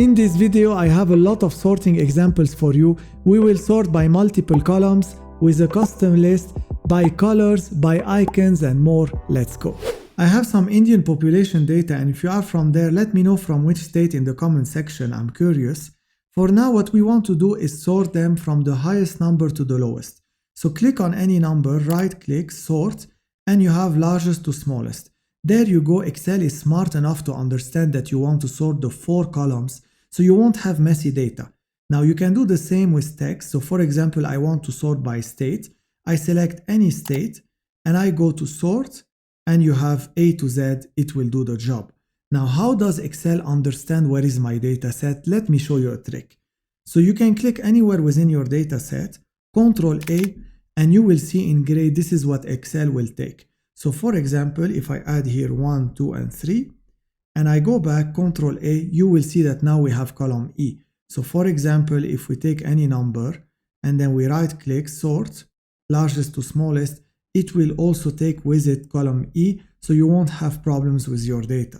In this video, I have a lot of sorting examples for you. We will sort by multiple columns, with a custom list, by colors, by icons and more. Let's go. I have some Indian population data, and if you are from there, let me know from which state in the comment section. I'm curious. For now, what we want to do is sort them from the highest number to the lowest. So click on any number, right click, sort, and you have largest to smallest. There you go. Excel is smart enough to understand that you want to sort the 4 columns, so you won't have messy data. Now you can do the same with text. So for example, I want to sort by state. I select any state and I go to sort, and you have A to Z. It will do the job. Now, how does Excel understand where is my data set? Let me show you a trick. So you can click anywhere within your data set, Control A, and you will see in gray, this is what Excel will take. So for example, if I add here 1, 2, and 3, and I go back, Control A, you will see that now we have column E. So for example, if we take any number, and then we right click, sort, largest to smallest, it will also take with it column E, so you won't have problems with your data.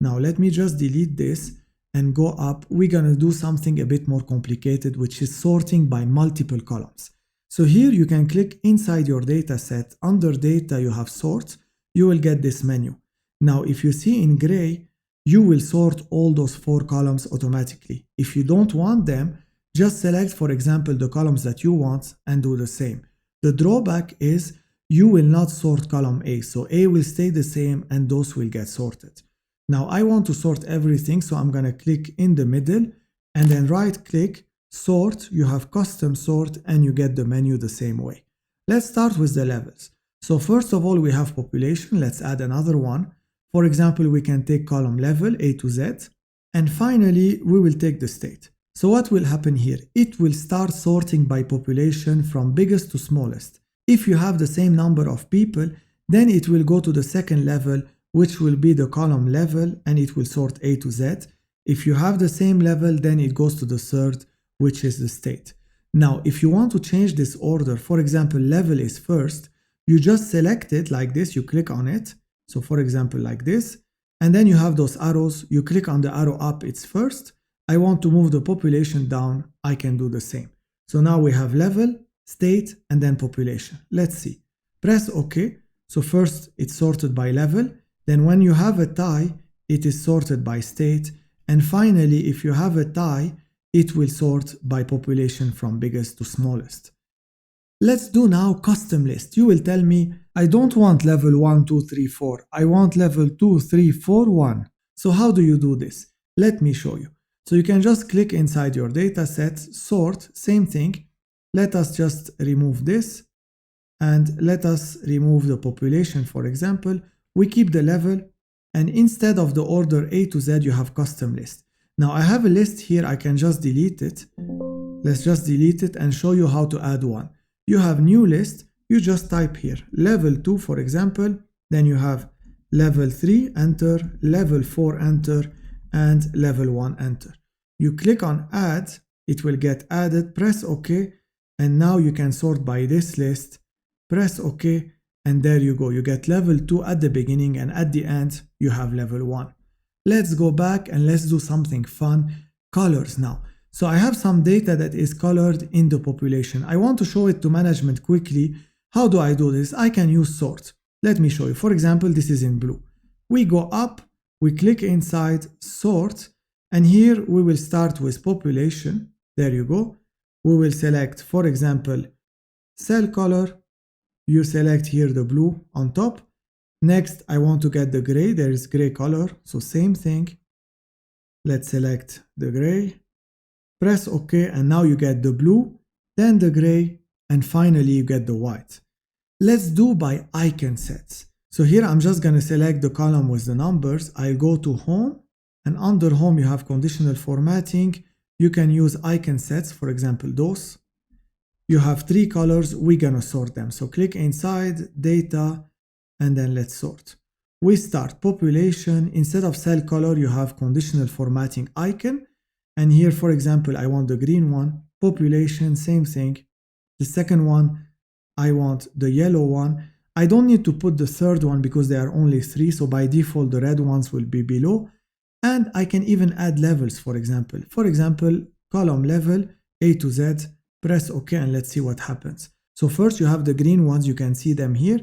Now let me just delete this and go up. We're gonna do something a bit more complicated, which is sorting by multiple columns. So here you can click inside your data set. Under data you have sort. You will get this menu. Now if you see in gray, you will sort all those 4 columns automatically. If you don't want them, just select, for example, the columns that you want and do the same. The drawback is you will not sort column A, so A will stay the same and those will get sorted. Now I want to sort everything, so I'm gonna click in the middle and then right click, sort, you have custom sort, and you get the menu the same way. Let's start with the levels. So first of all, we have population. Let's add another one. For example, we can take column level A to Z, and finally we will take the state. So what will happen here? It will start sorting by population from biggest to smallest. If you have the same number of people, then it will go to the second level, which will be the column level, and it will sort A to Z. If you have the same level, then it goes to the third, which is the state. Now, if you want to change this order, for example, level is first, you just select it like this, you click on it. So for example, like this, and then you have those arrows, you click on the arrow up, it's first. I want to move the population down, I can do the same. So now we have level, state, and then population. Let's see. Press OK. So first it's sorted by level. Then when you have a tie, it is sorted by state. And finally, if you have a tie, it will sort by population from biggest to smallest. Let's do now custom list. You will tell me, I don't want level 1, 2, 3, 4. I want level 2, 3, 4, 1. So how do you do this? Let me show you. So you can just click inside your data set, sort, same thing. Let us just remove this and let us remove the population, for example. We keep the level, and instead of the order A to Z, you have custom list. Now I have a list here, I can just delete it. Let's just delete it and show you how to add one. You have new list, you just type here level 2, for example, then you have level 3, enter, level 4, enter, and level 1, enter. You click on add, it will get added, press OK, and now you can sort by this list. Press OK, and there you go. You get level 2 at the beginning, and at the end, you have level 1. Let's go back and let's do something fun. Colors now. So I have some data that is colored in the population. I want to show it to management quickly. How do I do this? I can use sort. Let me show you. For example, this is in blue. We go up, we click inside sort, and here we will start with population. There you go. We will select, for example, cell color. You select here the blue on top. Next, I want to get the gray. There is gray color. So same thing. Let's select the gray. Press OK, and now you get the blue, then the gray, and finally you get the white. Let's do by icon sets. So here I'm just going to select the column with the numbers. I'll go to home, and under home you have conditional formatting. You can use icon sets, for example, those. You have 3 colors, we're gonna sort them. So click inside, data, and then let's sort. We start population. Instead of cell color, you have conditional formatting icon. And here, for example, I want the green one. Population, same thing. The second one, I want the yellow one. I don't need to put the third one because there are only 3. So by default, the red ones will be below. And I can even add levels, for example. For example, column level A to Z, press OK, and let's see what happens. So first you have the green ones, you can see them here.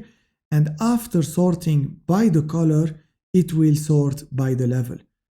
And after sorting by the color, it will sort by the level.